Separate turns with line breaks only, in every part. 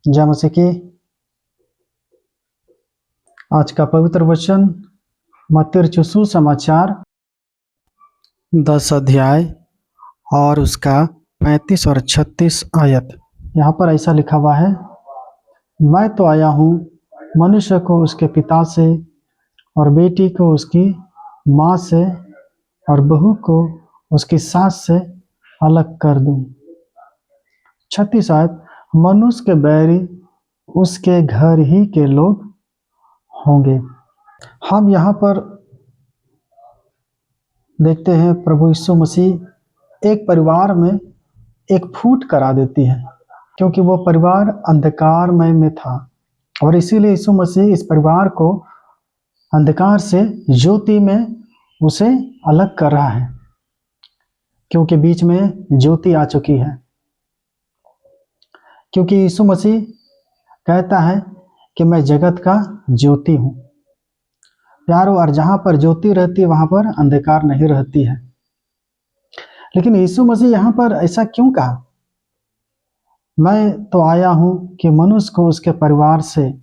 जय मसीह की। आज का पवित्र वचन मत्ती रचित सुसमाचार 10 अध्याय और उसका 35 और 36 आयत। यहाँ पर ऐसा लिखा हुआ है, मैं तो आया हूँ मनुष्य को उसके पिता से और बेटी को उसकी माँ से और बहू को उसकी सास से अलग कर दूँ। 36 आयत, मनुष्य के बैरी उसके घर ही के लोग होंगे। हम यहाँ पर देखते हैं प्रभु यीशु मसीह एक परिवार में एक फूट करा देती है, क्योंकि वो परिवार अंधकारमय में था और इसीलिए यीशु मसीह इस परिवार को अंधकार से ज्योति में उसे अलग कर रहा है, क्योंकि बीच में ज्योति आ चुकी है। क्योंकि यीशु मसीह कहता है कि मैं जगत का ज्योति हूँ। प्यारो, और जहाँ पर ज्योति रहती है वहाँ पर अंधकार नहीं रहती है। लेकिन यीशु मसीह यहाँ पर ऐसा क्यों कहा? मैं तो आया हूँ कि मनुष्य को उसके परिवार से,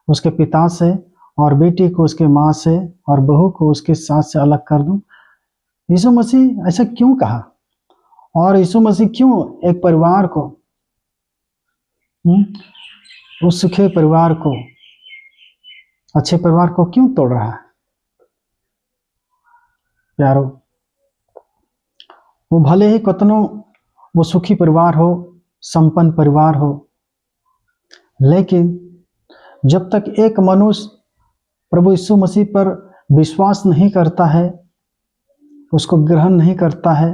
उसके पिता से और बेटी को उसके माँ से और बहू को उसके सास से अलग कर दूँ। यीशु मसीह ऐसा क्यों कहा? और यीशु मसीह क्यों एक परिवार को, उस सुखी परिवार को, अच्छे परिवार को क्यों तोड़ रहा है? प्यारो, वो भले ही कितनों वो सुखी परिवार हो, संपन्न परिवार हो, लेकिन जब तक एक मनुष्य प्रभु यीशु मसीह पर विश्वास नहीं करता है, उसको ग्रहण नहीं करता है,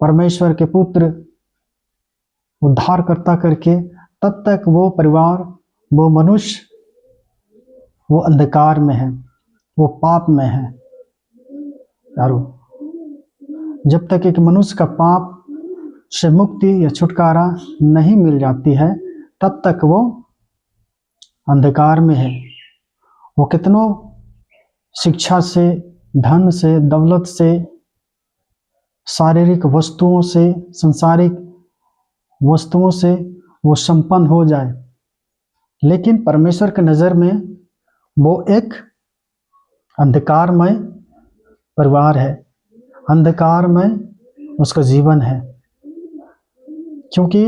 परमेश्वर के पुत्र उद्धारकर्ता करके, तब तक वो परिवार, वो मनुष्य, वो अंधकार में है, वो पाप में है। यारो, जब तक एक मनुष्य का पाप से मुक्ति या छुटकारा नहीं मिल जाती है, तब तक वो अंधकार में है। वो कितनों शिक्षा से, धन से, दौलत से, शारीरिक वस्तुओं से, सांसारिक वस्तुओं से वो संपन्न हो जाए, लेकिन परमेश्वर की नज़र में वो एक अंधकारमय परिवार है, अंधकारमय उसका जीवन है, क्योंकि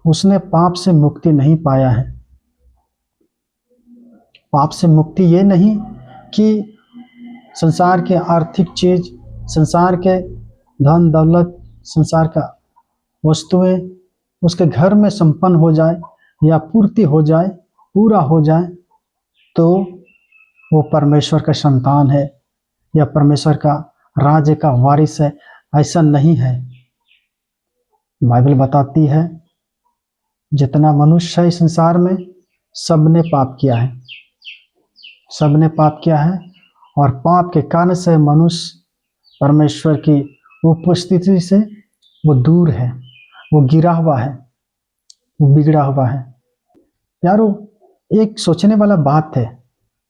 उसने पाप से मुक्ति नहीं पाया है। पाप से मुक्ति ये नहीं कि संसार के आर्थिक चीज, संसार के धन दौलत, संसार का वस्तुएं उसके घर में संपन्न हो जाए या पूर्ति हो जाए, पूरा हो जाए, तो वो परमेश्वर का संतान है या परमेश्वर का राज्य का वारिस है। ऐसा नहीं है। बाइबल बताती है जितना मनुष्य है इस संसार में, सबने पाप किया है, सबने पाप किया है, और पाप के कारण से मनुष्य परमेश्वर की उपस्थिति से वो दूर है, वो गिरा हुआ है, वो बिगड़ा हुआ है। यारो, एक सोचने वाला बात है,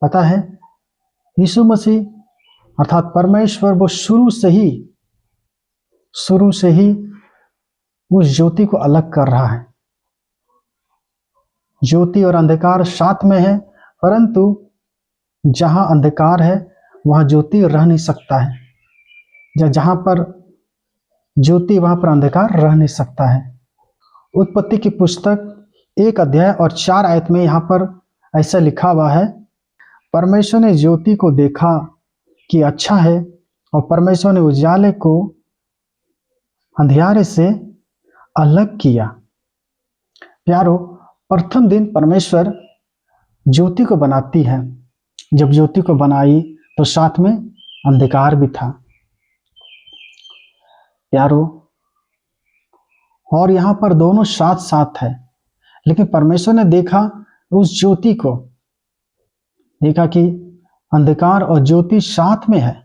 पता है, यीशु मसीह अर्थात परमेश्वर वो शुरू से ही उस ज्योति को अलग कर रहा है। ज्योति और अंधकार साथ में है, परंतु जहां अंधकार है वहां ज्योति रह नहीं सकता है, या जहां पर ज्योति वहां पर अंधकार रह नहीं सकता है। उत्पत्ति की पुस्तक 1 अध्याय और 4 आयत में यहाँ पर ऐसा लिखा हुआ है, परमेश्वर ने ज्योति को देखा कि अच्छा है, और परमेश्वर ने उजाले को अंधियारे से अलग किया। प्यारो, प्रथम दिन परमेश्वर ज्योति को बनाती है। जब ज्योति को बनाई तो साथ में अंधकार भी था। प्यारो, और यहाँ पर दोनों साथ साथ है, लेकिन परमेश्वर ने देखा उस ज्योति को, देखा कि अंधकार और ज्योति साथ में है,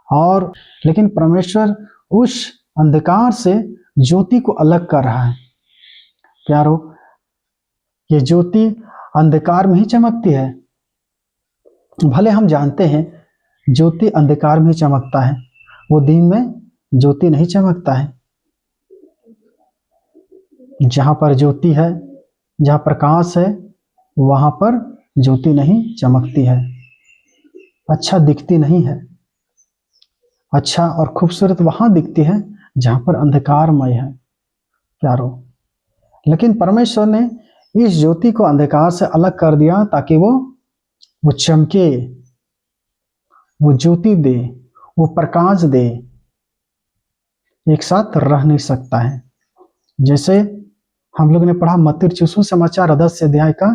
और लेकिन परमेश्वर उस अंधकार से ज्योति को अलग कर रहा है। प्यारो, ये ज्योति अंधकार में ही चमकती है। भले हम जानते हैं ज्योति अंधकार में ही चमकता है, वो दिन में ज्योति नहीं चमकता है। जहाँ पर ज्योति है, जहाँ प्रकाश है, वहाँ पर ज्योति नहीं चमकती है, अच्छा दिखती नहीं है। अच्छा और खूबसूरत वहाँ दिखती है जहाँ पर अंधकारमय है प्यारो। लेकिन परमेश्वर ने इस ज्योति को अंधकार से अलग कर दिया ताकि वो चमके, वो ज्योति दे, वो प्रकाश दे। एक साथ रह नहीं सकता है। जैसे हम लोग ने पढ़ा मत्ती रचित सुसमाचार 10 अध्याय का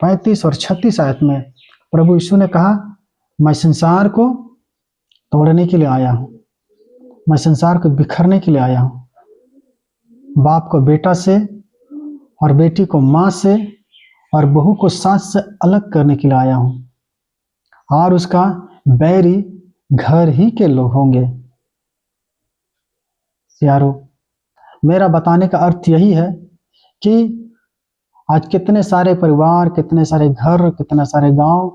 35 और 36 आयत में प्रभु यीशु ने कहा, मैं संसार को तोड़ने के लिए आया हूँ, मैं संसार को बिखरने के लिए आया हूँ। बाप को बेटा से और बेटी को माँ से और बहू को सास से अलग करने के लिए आया हूँ, और उसका बैरी घर ही के लोग होंगे। यारो, मेरा बताने का अर्थ यही है कि आज कितने सारे परिवार, कितने सारे घर, कितने सारे गांव,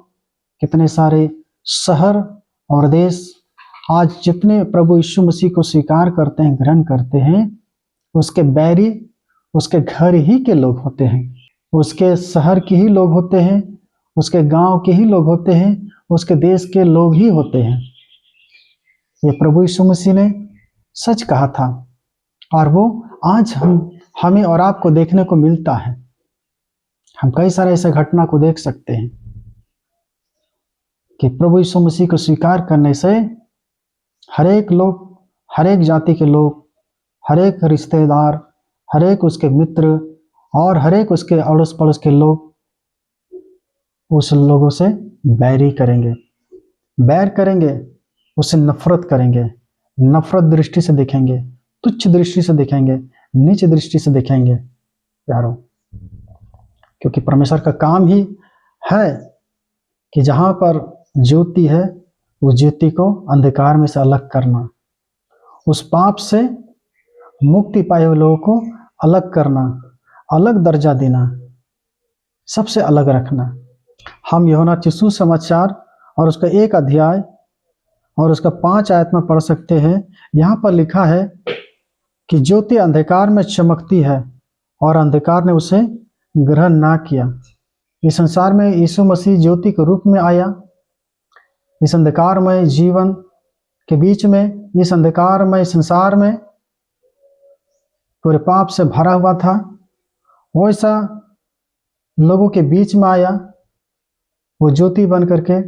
कितने सारे शहर और देश आज जितने प्रभु यीशु मसीह को स्वीकार करते हैं, ग्रहण करते हैं, उसके बैरी उसके घर ही के लोग होते हैं, उसके शहर के ही लोग होते हैं, उसके गांव के ही लोग होते हैं, उसके देश के लोग ही होते हैं। ये प्रभु यीशु मसीह ने सच कहा था और वो आज हमें और आपको देखने को मिलता है। हम कई सारे ऐसे घटना को देख सकते हैं कि प्रभु यीशु मसीह को स्वीकार करने से हर एक लोग, हर एक जाति के लोग, हर एक रिश्तेदार, हर एक उसके मित्र और हर एक उसके अड़ोस पड़ोस के लोग उस लोगों से बैरी करेंगे, बैर करेंगे, उससे नफरत करेंगे, नफरत दृष्टि से देखेंगे, तुच्छ दृष्टि से देखेंगे, नीच दृष्टि से देखेंगे प्यारो। क्योंकि परमेश्वर का काम ही है कि जहां पर ज्योति है उस ज्योति को अंधकार में से अलग करना, उस पाप से मुक्ति पाए हुए लोगों को अलग करना, अलग दर्जा देना, सबसे अलग रखना। हम यूहन्ना रचित सुसमाचार और उसका 1 अध्याय और उसका 5 आयत में पढ़ सकते हैं। यहाँ पर लिखा है कि ज्योति अंधकार में चमकती है और अंधकार ने उसे ग्रहण ना किया। इस संसार में यीशु मसीह ज्योति के रूप में आया। इस अंधकारमय जीवन के बीच में, इस अंधकारमय संसार में पूरे पाप से भरा हुआ था, वैसा लोगों के बीच में आया वो ज्योति बन करके।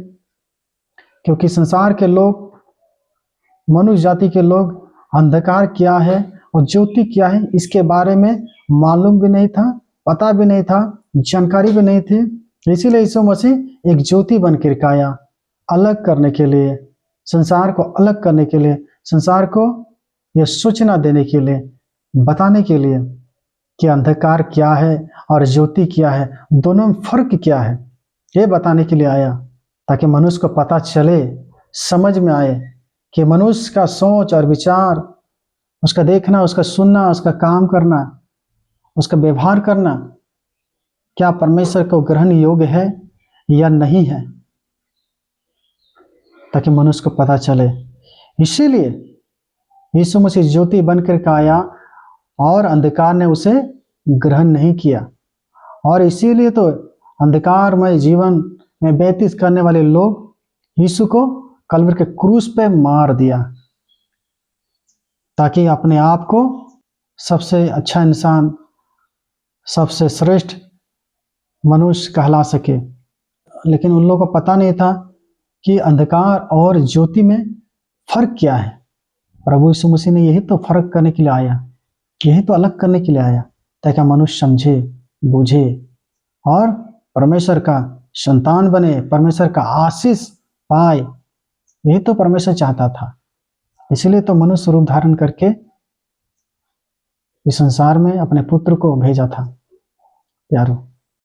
क्योंकि संसार के लोग, मनुष्य जाति के लोग अंधकार क्या है और ज्योति क्या है इसके बारे में मालूम भी नहीं था, पता भी नहीं था, जानकारी भी नहीं थी। इसीलिए यीशु मसीह एक ज्योति बन कर आया, अलग करने के लिए, संसार को अलग करने के लिए, संसार को यह सूचना देने के लिए, बताने के लिए कि अंधकार क्या है और ज्योति क्या है, दोनों में फर्क क्या है, ये बताने के लिए आया ताकि मनुष्य को पता चले, समझ में आए कि मनुष्य का सोच और विचार, उसका देखना, उसका सुनना, उसका काम करना, उसका व्यवहार करना क्या परमेश्वर को ग्रहण योग्य है या नहीं है, ताकि मनुष्य को पता चले। इसीलिए यीशु मसीह ज्योति बनकर के आया और अंधकार ने उसे ग्रहण नहीं किया। और इसीलिए तो अंधकारमय जीवन में व्यतीत करने वाले लोग यीशु को कलवरी के क्रूस पे मार दिया ताकि अपने आप को सबसे अच्छा इंसान, सबसे श्रेष्ठ मनुष्य कहला सके। लेकिन उन लोगों को पता नहीं था कि अंधकार और ज्योति में फर्क क्या है। प्रभु यीशु मसीह ने यही तो फर्क करने के लिए आया, यही तो अलग करने के लिए आया ताकि मनुष्य समझे, बूझे और परमेश्वर का संतान बने, परमेश्वर का आशीष पाए। यही तो परमेश्वर चाहता था। इसलिए तो मनुष्य रूप धारण करके इस संसार में अपने पुत्र को भेजा था। यारो,